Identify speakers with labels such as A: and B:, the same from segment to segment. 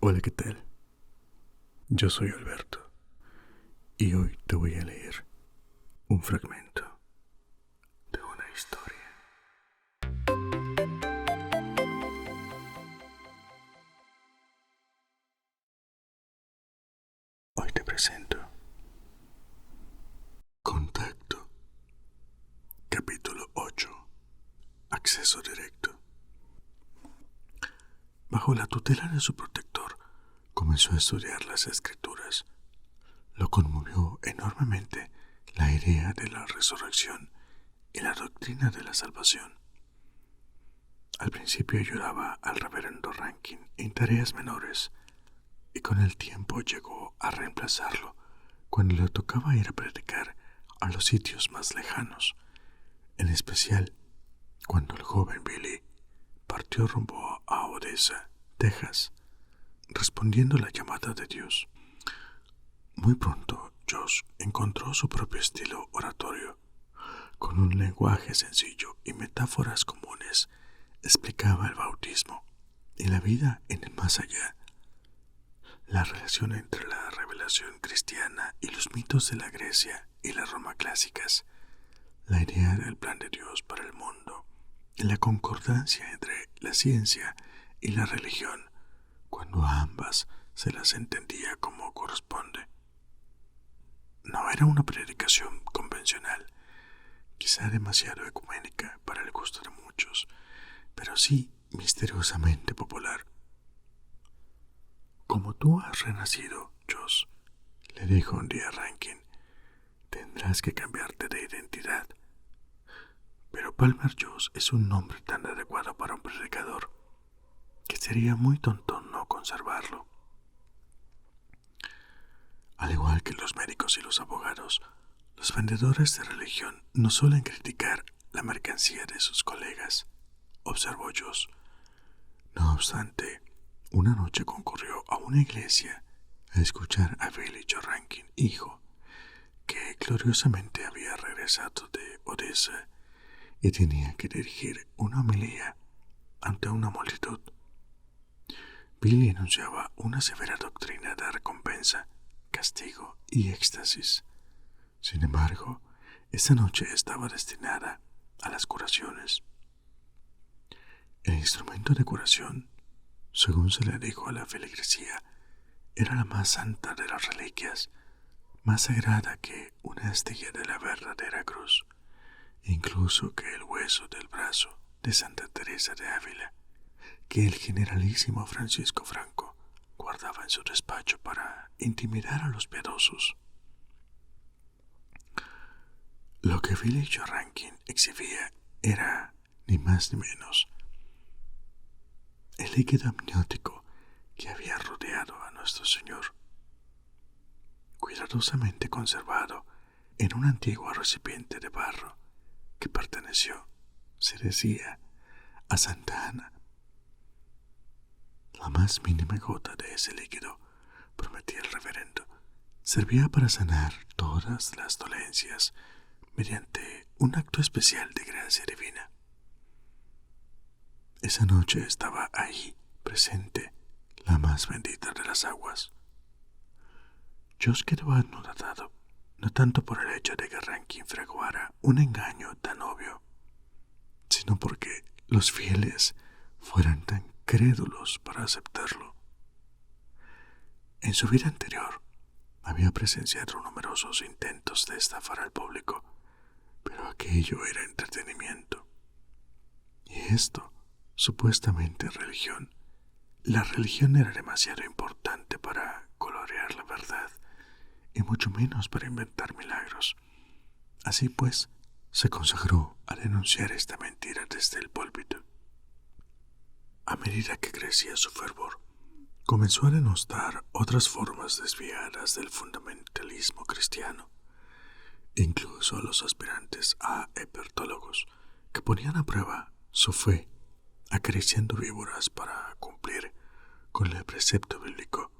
A: Hola, ¿qué tal? Yo soy Alberto y hoy te voy a leer un fragmento de una historia. Hoy te presento Contacto, capítulo 8, acceso directo. Bajo la tutela de su protector, comenzó a estudiar las escrituras. Lo conmovió enormemente la idea de la resurrección y la doctrina de la salvación. Al principio ayudaba al reverendo Rankin en tareas menores y con el tiempo llegó a reemplazarlo cuando le tocaba ir a predicar a los sitios más lejanos, en especial cuando el joven Billy partió rumbo a Odessa, Texas, respondiendo a la llamada de Dios. Muy pronto, Josh encontró su propio estilo oratorio. Con un lenguaje sencillo y metáforas comunes, explicaba el bautismo y la vida en el más allá, la relación entre la revelación cristiana y los mitos de la Grecia y la Roma clásicas, la idea del plan de Dios para el mundo y la concordancia entre la ciencia y la religión, cuando a ambas se las entendía como corresponde. No era una predicación convencional, quizá demasiado ecuménica para el gusto de muchos, pero sí misteriosamente popular. Como tú has renacido, Josh, le dijo un día Rankin, tendrás que cambiarte de identidad. Pero Palmer Josh es un nombre tan adecuado para un predicador que sería muy tonto no conservarlo. Al igual que los médicos y los abogados, los vendedores de religión no suelen criticar la mercancía de sus colegas, observó Josh. No obstante, una noche concurrió a una iglesia a escuchar a Billy Joe Rankin, hijo, que gloriosamente había regresado de Odessa y tenía que dirigir una homilía ante una multitud. Billy enunciaba una severa doctrina de recompensa, castigo y éxtasis. Sin embargo, esa noche estaba destinada a las curaciones. El instrumento de curación, según se le dijo a la feligresía, era la más santa de las reliquias, más sagrada que una astilla de la verdadera cruz, incluso que el hueso del brazo de Santa Teresa de Ávila, que el generalísimo Francisco Franco guardaba en su despacho para intimidar a los piadosos. Lo que Billy Joe Rankin exhibía era, ni más ni menos, el líquido amniótico que había rodeado a nuestro Señor, cuidadosamente conservado en un antiguo recipiente de barro que perteneció, se decía, a Santa Ana. La más mínima gota de ese líquido, prometía el reverendo, servía para sanar todas las dolencias mediante un acto especial de gracia divina. Esa noche estaba ahí, presente, la más bendita de las aguas. Josh quedó anonadado, no tanto por el hecho de que Rankin fraguara un engaño tan obvio, sino porque los fieles fueran tan crédulos para aceptarlo. En su vida anterior había presenciado numerosos intentos de estafar al público, pero aquello era entretenimiento. Y esto, supuestamente religión. La religión era demasiado importante para colorear la verdad, y mucho menos para inventar milagros. Así pues, se consagró a denunciar esta mentira desde el púlpito. A medida que crecía su fervor, comenzó a denostar otras formas desviadas del fundamentalismo cristiano, incluso a los aspirantes a herpetólogos que ponían a prueba su fe acariciando víboras para cumplir con el precepto bíblico,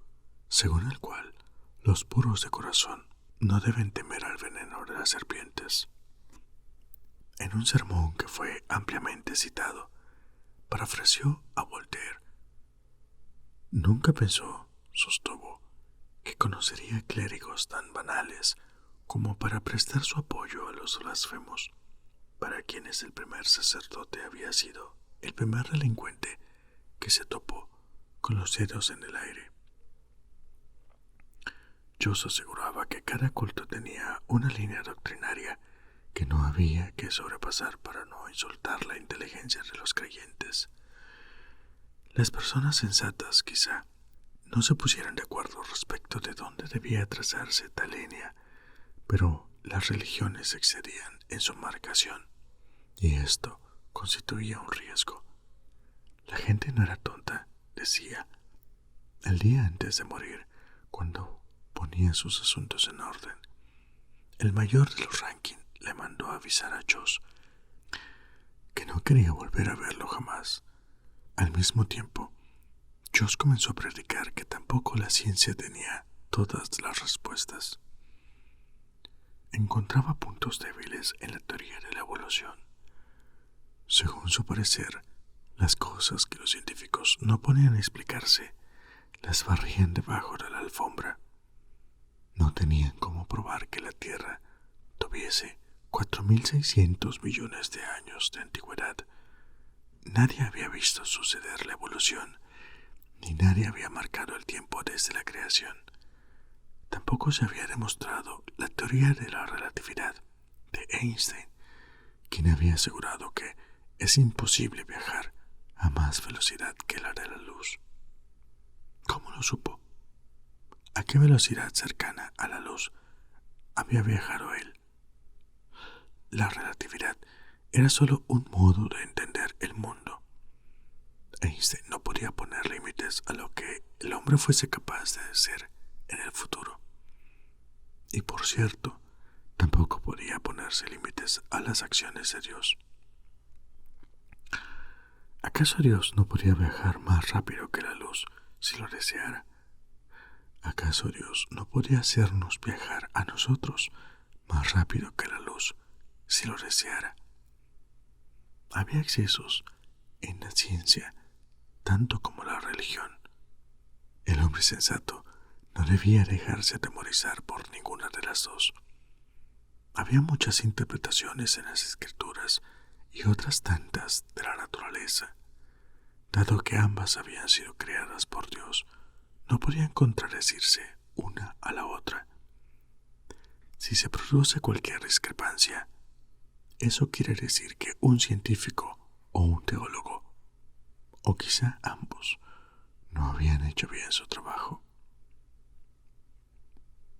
A: según el cual los puros de corazón no deben temer al veneno de las serpientes. En un sermón que fue ampliamente citado, parafraseó a Voltaire: Nunca pensó, sostuvo, que conocería clérigos tan banales como para prestar su apoyo a los blasfemos, para quienes el primer sacerdote había sido el primer delincuente que se topó con los dedos en el aire. Joss aseguraba que cada culto tenía una línea doctrinaria que no había que sobrepasar para no insultar la inteligencia de los creyentes. Las personas sensatas, quizá, no se pusieran de acuerdo respecto de dónde debía trazarse tal línea, pero las religiones excedían en su marcación, y esto constituía un riesgo. La gente no era tonta, decía. El día antes de morir, cuando ponía sus asuntos en orden, el mayor de los Rankin le mandó avisar a Joss que no quería volver a verlo jamás. Al mismo tiempo, Joss comenzó a predicar que tampoco la ciencia tenía todas las respuestas. Encontraba puntos débiles en la teoría de la evolución. Según su parecer, las cosas que los científicos no podían explicarse las barrían debajo de la alfombra. No tenían cómo probar que la Tierra tuviese 4.600 millones de años de antigüedad. Nadie había visto suceder la evolución, ni nadie había marcado el tiempo desde la creación. Tampoco se había demostrado la teoría de la relatividad de Einstein, quien había asegurado que es imposible viajar a más velocidad que la de la luz. ¿Cómo lo supo? ¿A qué velocidad cercana a la luz había viajado él? La relatividad era solo un modo de entender el mundo. Einstein no podía poner límites a lo que el hombre fuese capaz de hacer en el futuro. Y por cierto, tampoco podía ponerse límites a las acciones de Dios. ¿Acaso Dios no podía viajar más rápido que la luz si lo deseara? ¿Acaso Dios no podía hacernos viajar a nosotros más rápido que la luz si lo deseara? Había excesos en la ciencia tanto como la religión. El hombre sensato no debía dejarse atemorizar por ninguna de las dos. Había muchas interpretaciones en las escrituras y otras tantas de la naturaleza. Dado que ambas habían sido creadas por Dios, no podían contradecirse una a la otra. Si se produce cualquier discrepancia, eso quiere decir que un científico o un teólogo, o quizá ambos, no habían hecho bien su trabajo.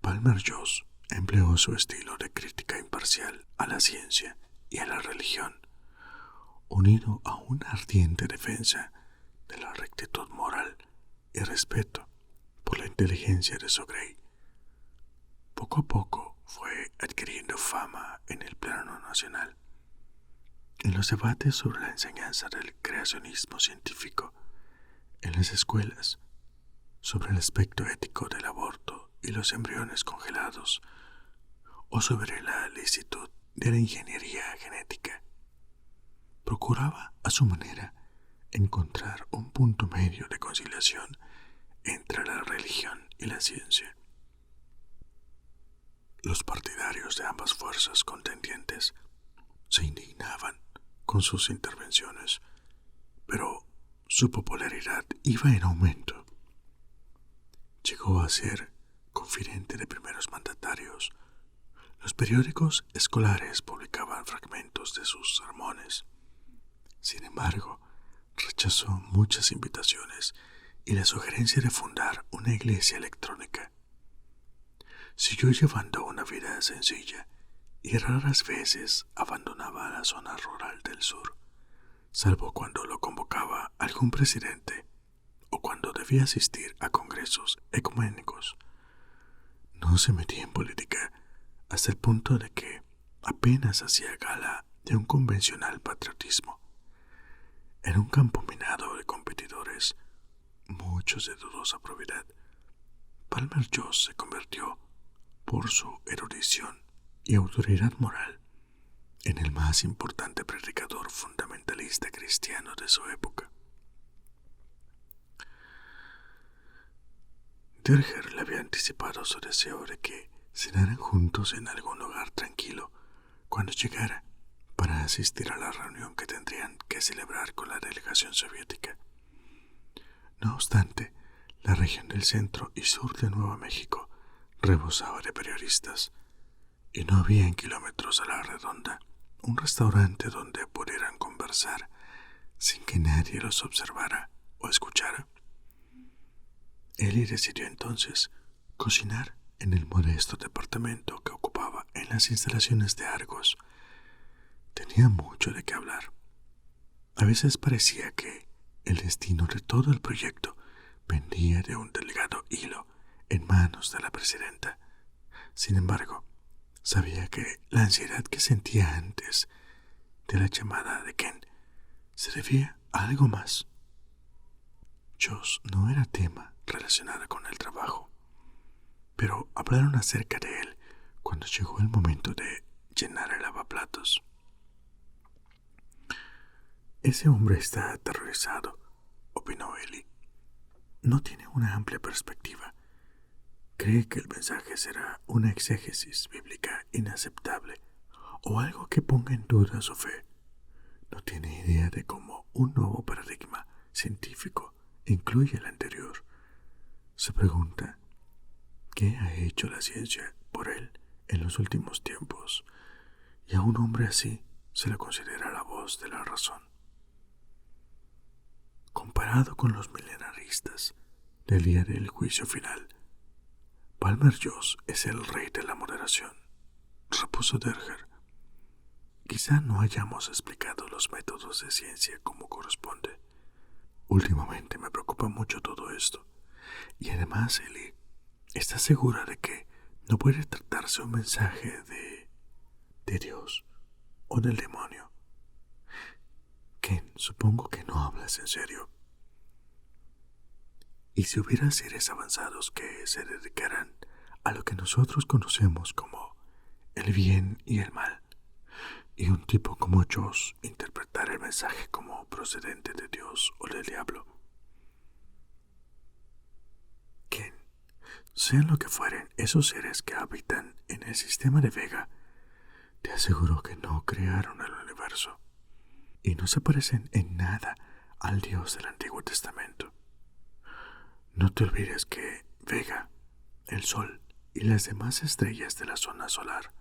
A: Palmer Joss empleó su estilo de crítica imparcial a la ciencia y a la religión, unido a una ardiente defensa de la rectitud moral y respeto por la inteligencia de Sogrey. Poco a poco fue adquiriendo fama en el plano nacional. En los debates sobre la enseñanza del creacionismo científico, en las escuelas, sobre el aspecto ético del aborto y los embriones congelados, o sobre la licitud de la ingeniería genética, procuraba a su manera encontrar un punto medio de conciliación entre la religión y la ciencia. Los partidarios de ambas fuerzas contendientes se indignaban con sus intervenciones, pero su popularidad iba en aumento. Llegó a ser confidente de primeros mandatarios. Los periódicos escolares publicaban fragmentos de sus sermones. Sin embargo, rechazó muchas invitaciones y la sugerencia de fundar una iglesia electrónica. Siguió llevando una vida sencilla y raras veces abandonaba la zona rural del sur, salvo cuando lo convocaba algún presidente o cuando debía asistir a congresos ecuménicos. No se metía en política hasta el punto de que apenas hacía gala de un convencional patriotismo. En un campo minado de competidores, muchos de dudosa probidad, Palmer Joss se convirtió, por su erudición y autoridad moral, en el más importante predicador fundamentalista cristiano de su época. Terger le había anticipado su deseo de que cenaran juntos en algún lugar tranquilo cuando llegara para asistir a la reunión que tendrían que celebrar con la delegación soviética. No obstante, la región del centro y sur de Nueva México rebosaba de periodistas, y no había en kilómetros a la redonda un restaurante donde pudieran conversar sin que nadie los observara o escuchara. Eli decidió entonces cocinar en el modesto departamento que ocupaba en las instalaciones de Argos. Tenía mucho de qué hablar. A veces parecía que el destino de todo el proyecto pendía de un delgado hilo en manos de la presidenta. Sin embargo, sabía que la ansiedad que sentía antes de la llamada de Ken se debía a algo más. Joss no era tema relacionado con el trabajo, pero hablaron acerca de él cuando llegó el momento de llenar el lavaplatos. Ese hombre está aterrorizado, opinó Eli. No tiene una amplia perspectiva. Cree que el mensaje será una exégesis bíblica inaceptable o algo que ponga en duda su fe. No tiene idea de cómo un nuevo paradigma científico incluye el anterior. Se pregunta qué ha hecho la ciencia por él en los últimos tiempos, y a un hombre así se le considera la voz de la razón. Comparado con los milenaristas del día del juicio final, Palmer Joss es el rey de la moderación, repuso Derger. Quizá no hayamos explicado los métodos de ciencia como corresponde. Últimamente me preocupa mucho todo esto. Y además, Eli, ¿estás segura de que no puede tratarse un mensaje de Dios o del demonio? Ken, supongo que no hablas en serio. ¿Y si hubiera seres avanzados que se dedicaran a lo que nosotros conocemos como el bien y el mal, y un tipo como Joss interpretara el mensaje como procedente de Dios o del diablo? Ken, sean lo que fueren esos seres que habitan en el sistema de Vega, te aseguro que no crearon el universo y no se parecen en nada al Dios del Antiguo Testamento. No te olvides que Vega, el Sol y las demás estrellas de la zona solar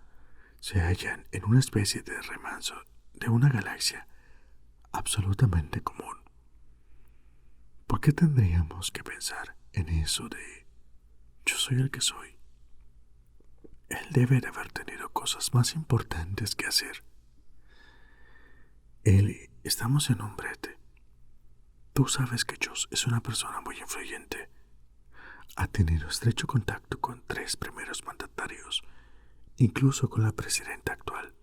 A: se hallan en una especie de remanso de una galaxia absolutamente común. ¿Por qué tendríamos que pensar en eso de yo soy el que soy? Él debe de haber tenido cosas más importantes que hacer. Eli, estamos en un brete. Tú sabes que Joss es una persona muy influyente. Ha tenido estrecho contacto con 3 primeros mandatarios, incluso con la presidenta actual.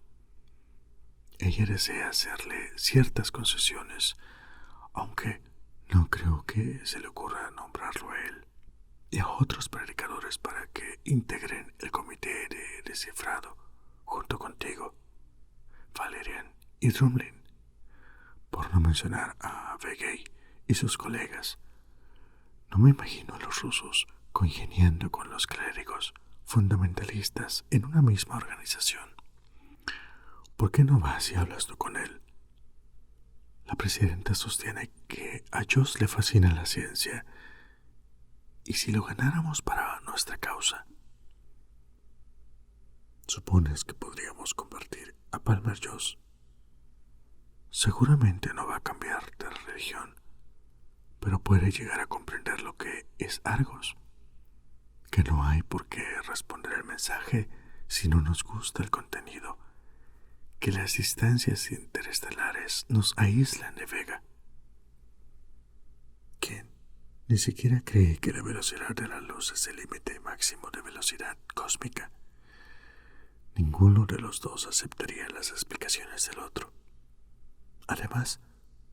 A: Ella desea hacerle ciertas concesiones, aunque no creo que se le ocurra nombrarlo a él y a otros predicadores para que integren el comité de descifrado junto contigo, Valerian y Drumlin, por no mencionar a Vegay y sus colegas. No me imagino a los rusos congeniando con los clérigos fundamentalistas en una misma organización. ¿Por qué no vas y hablas tú con él? La presidenta sostiene que a Joss le fascina la ciencia, y si lo ganáramos para nuestra causa, ¿supones que podríamos convertir a Palmer Joss? Seguramente no va a cambiar de religión, pero puede llegar a comprender lo que es Argos, que no hay por qué responder el mensaje si no nos gusta el contenido, que las distancias interestelares nos aíslan de Vega. ¿Quién ni siquiera cree que la velocidad de la luz es el límite máximo de velocidad cósmica? Ninguno de los dos aceptaría las explicaciones del otro. Además,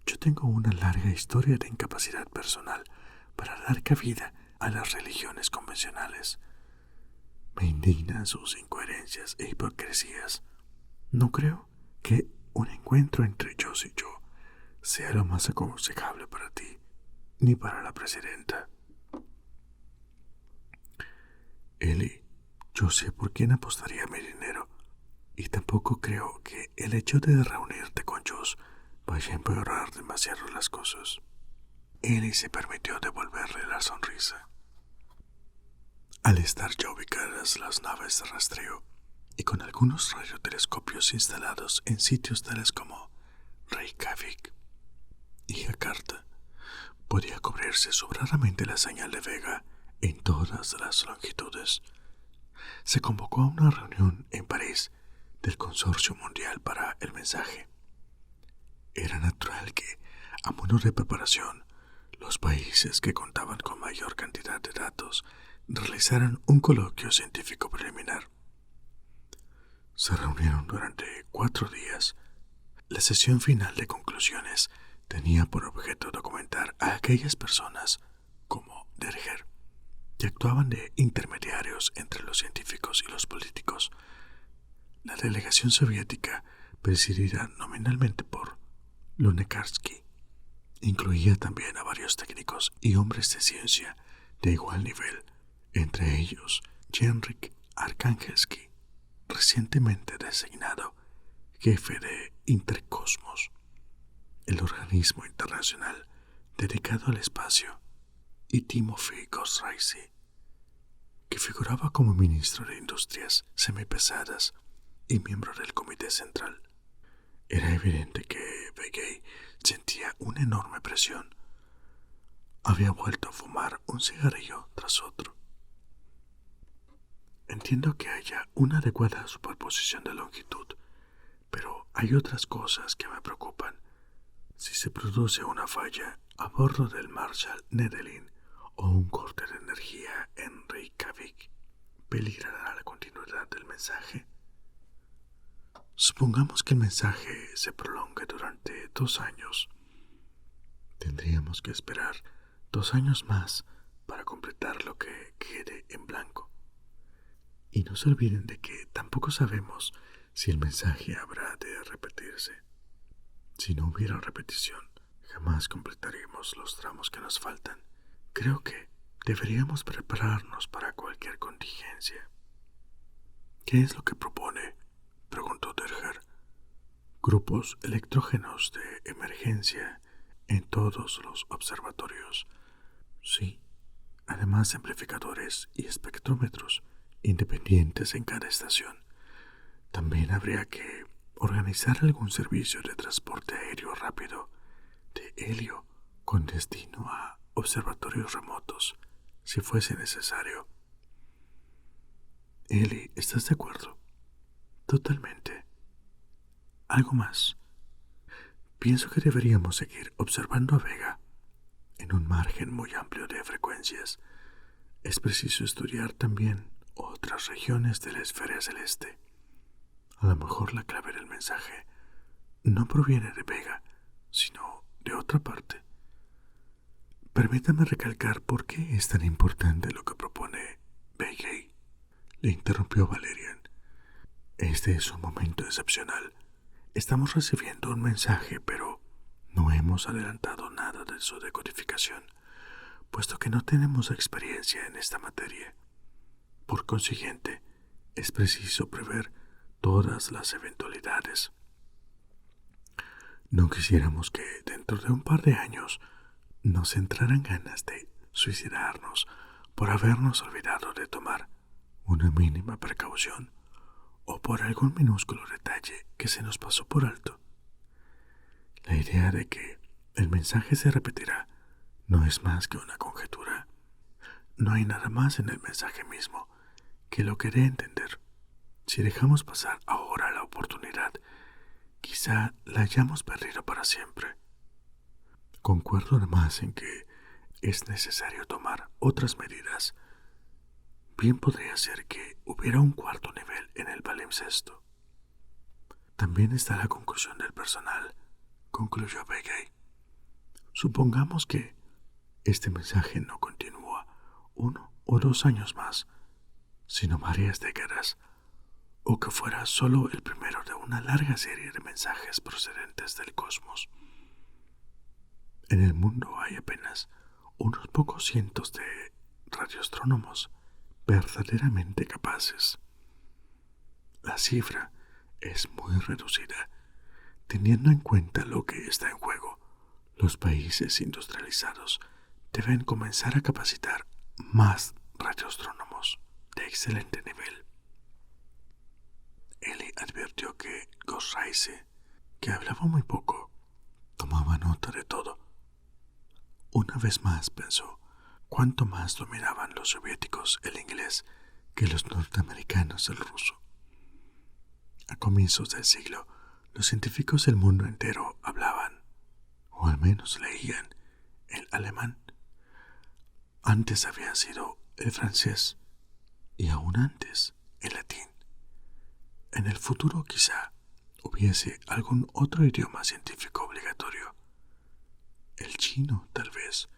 A: yo tengo una larga historia de incapacidad personal para dar cabida a las religiones convencionales. Me indignan sus incoherencias e hipocresías. No creo que un encuentro entre Joss y yo sea lo más aconsejable para ti, ni para la presidenta. yo sé por quién apostaría mi dinero, y tampoco creo que el hecho de reunirte con Joss vaya a empeorar demasiado las cosas. Ellie se permitió devolverle la sonrisa. Al estar ya ubicadas las naves de rastreo y con algunos radiotelescopios instalados en sitios tales como Reykjavik y Jakarta, podía cubrirse sobradamente la señal de Vega en todas las longitudes. Se convocó a una reunión en París del Consorcio Mundial para el Mensaje. Era natural que, a modo de preparación, los países que contaban con mayor cantidad de datos realizaran un coloquio científico preliminar. Se reunieron durante 4 días. La sesión final de conclusiones tenía por objeto documentar a aquellas personas, como Derger, que actuaban de intermediarios entre los científicos y los políticos. La delegación soviética, presidida nominalmente por Lunekarsky, incluía también a varios técnicos y hombres de ciencia de igual nivel, entre ellos Henryk Arkhangelski, recientemente designado jefe de Intercosmos, el organismo internacional dedicado al espacio, y Timofey Gosraisy, que figuraba como ministro de Industrias Semipesadas y miembro del Comité Central. Era evidente que Begay sentía una enorme presión. Había vuelto a fumar un cigarrillo tras otro. Entiendo que haya una adecuada superposición de longitud, pero hay otras cosas que me preocupan. Si se produce una falla a bordo del Marshall Nedelin o un corte de energía en Reykjavik, ¿peligrará la continuidad del mensaje? Supongamos que el mensaje se prolongue durante 2 años. Tendríamos que esperar 2 años más para completar lo que quede en blanco. Y no se olviden de que tampoco sabemos si el mensaje habrá de repetirse. Si no hubiera repetición, jamás completaríamos los tramos que nos faltan. Creo que deberíamos prepararnos para cualquier contingencia. ¿Qué es lo que propone?, preguntó Derger. Grupos electrógenos de emergencia en todos los observatorios. Sí, además amplificadores y espectrómetros independientes en cada estación. También habría que organizar algún servicio de transporte aéreo rápido de helio con destino a observatorios remotos, si fuese necesario. Ellie, ¿estás de acuerdo? Totalmente. Algo más. Pienso que deberíamos seguir observando a Vega en un margen muy amplio de frecuencias. Es preciso estudiar también otras regiones de la esfera celeste. A lo mejor la clave del mensaje no proviene de Vega, sino de otra parte. Permítame recalcar por qué es tan importante lo que propone Begay, le interrumpió Valerian. Este es un momento excepcional. Estamos recibiendo un mensaje, pero no hemos adelantado nada de su decodificación, puesto que no tenemos experiencia en esta materia. Por consiguiente, es preciso prever todas las eventualidades. No quisiéramos que dentro de un par de años nos entraran ganas de suicidarnos por habernos olvidado de tomar una mínima precaución o por algún minúsculo detalle que se nos pasó por alto. La idea de que el mensaje se repetirá no es más que una conjetura. No hay nada más en el mensaje mismo que lo que dé a entender. Si dejamos pasar ahora la oportunidad, quizá la hayamos perdido para siempre. Concuerdo además en que es necesario tomar otras medidas. Bien podría ser que hubiera un cuarto nivel en el palimpsesto. También está la conclusión del personal, concluyó Begay. Supongamos que este mensaje no continúa 1 o 2 años más, sino varias décadas, o que fuera solo el primero de una larga serie de mensajes procedentes del cosmos. En el mundo hay apenas unos pocos cientos de radioastrónomos, verdaderamente capaces. La cifra es muy reducida, teniendo en cuenta lo que está en juego. Los países industrializados deben comenzar a capacitar más radioastrónomos de excelente nivel. Eli advirtió que Ghostreise, que hablaba muy poco, tomaba nota de todo. Una vez más pensó cuánto más dominaban los soviéticos el inglés que los norteamericanos el ruso. A comienzos del siglo, los científicos del mundo entero hablaban, o al menos leían, el alemán. Antes había sido el francés y aún antes el latín. En el futuro quizá hubiese algún otro idioma científico obligatorio. El chino, tal vez.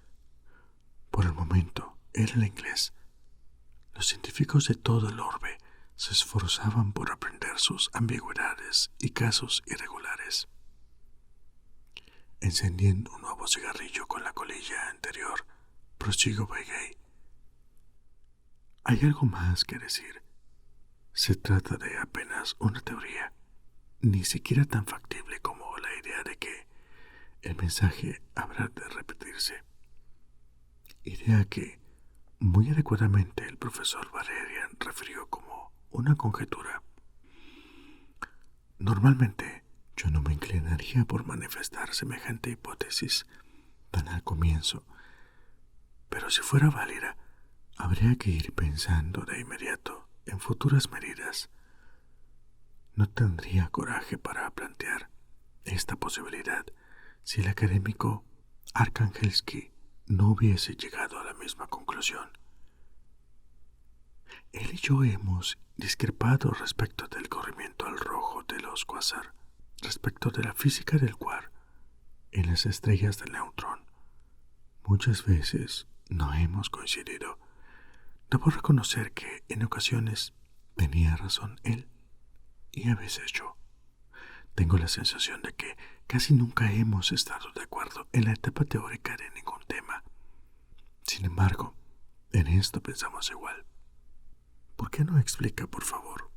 A: Por el momento era el inglés. Los científicos de todo el orbe se esforzaban por aprender sus ambigüedades y casos irregulares. Encendiendo un nuevo cigarrillo con la colilla anterior, prosiguió Begay. Hay algo más que decir. Se trata de apenas una teoría, ni siquiera tan factible como la idea de que el mensaje habrá de repetirse. Idea que, muy adecuadamente, el profesor Valerian refirió como una conjetura. Normalmente, yo no me inclinaría por manifestar semejante hipótesis tan al comienzo, pero si fuera válida, habría que ir pensando de inmediato en futuras medidas. No tendría coraje para plantear esta posibilidad si el académico Arkhangelski no hubiese llegado a la misma conclusión. Él y yo hemos discrepado respecto del corrimiento al rojo de los quasar, respecto de la física del quark en las estrellas del neutrón. Muchas veces no hemos coincidido. Debo reconocer que en ocasiones tenía razón él y a veces yo. Tengo la sensación de que casi nunca hemos estado de acuerdo en la etapa teórica de ningún tema. Sin embargo, en esto pensamos igual. ¿Por qué no explica, por favor?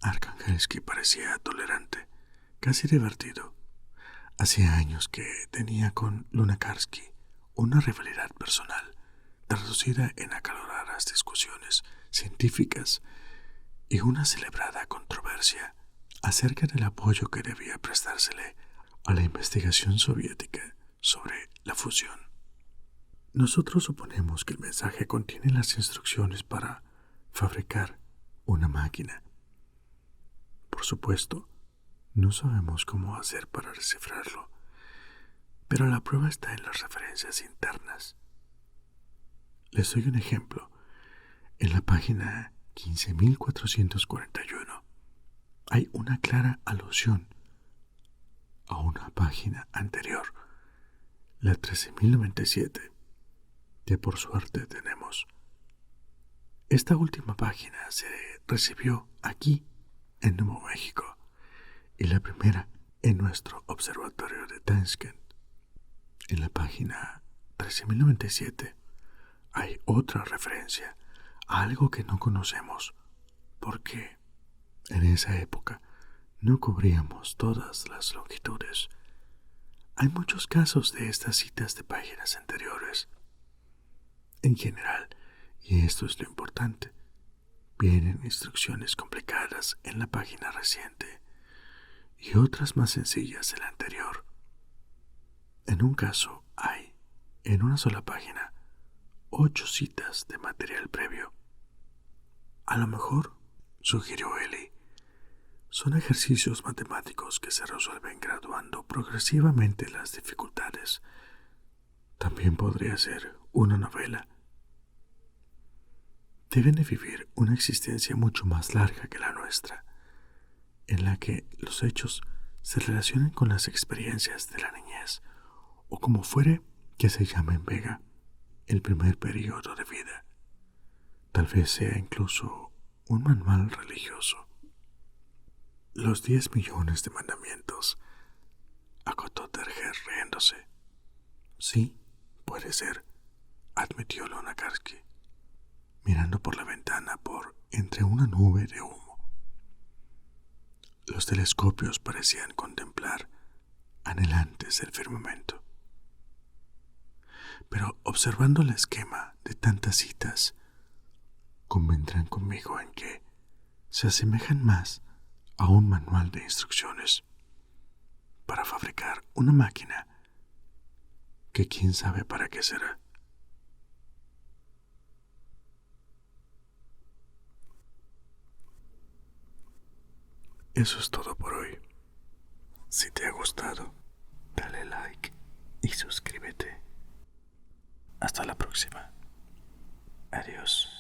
A: Arkhangelski parecía tolerante, casi divertido. Hacía años que tenía con Lunacharsky una rivalidad personal, traducida en acaloradas discusiones científicas y una celebrada controversia acerca del apoyo que debía prestársele a la investigación soviética sobre la fusión. Nosotros suponemos que el mensaje contiene las instrucciones para fabricar una máquina. Por supuesto, no sabemos cómo hacer para descifrarlo, pero la prueba está en las referencias internas. Les doy un ejemplo. En la página 15.441 hay una clara alusión a una página anterior, la 13.097, que por suerte tenemos. Esta última página se recibió aquí, en Nuevo México, y la primera en nuestro observatorio de Tashkent. En la página 13.097 hay otra referencia a algo que no conocemos, porque en esa época no cubríamos todas las longitudes. Hay muchos casos de estas citas de páginas anteriores. En general, y esto es lo importante, vienen instrucciones complicadas en la página reciente y otras más sencillas en la anterior. En un caso hay, en una sola página, 8 citas de material previo. A lo mejor, sugirió Eli, son ejercicios matemáticos que se resuelven graduando progresivamente las dificultades. También podría ser una novela. Deben de vivir una existencia mucho más larga que la nuestra, en la que los hechos se relacionen con las experiencias de la niñez, o como fuere que se llame en Vega, el primer periodo de vida. Tal vez sea incluso un manual religioso. Los 10 millones de mandamientos, acotó Terger riéndose. Sí, puede ser, admitió Lunacharsky. mirando por la ventana por entre una nube de humo. Los telescopios parecían contemplar anhelantes el firmamento. Pero observando el esquema de tantas citas, convendrán conmigo en que se asemejan más a un manual de instrucciones para fabricar una máquina que quién sabe para qué será. Eso es todo por hoy. Si te ha gustado, dale like y suscríbete. Hasta la próxima. Adiós.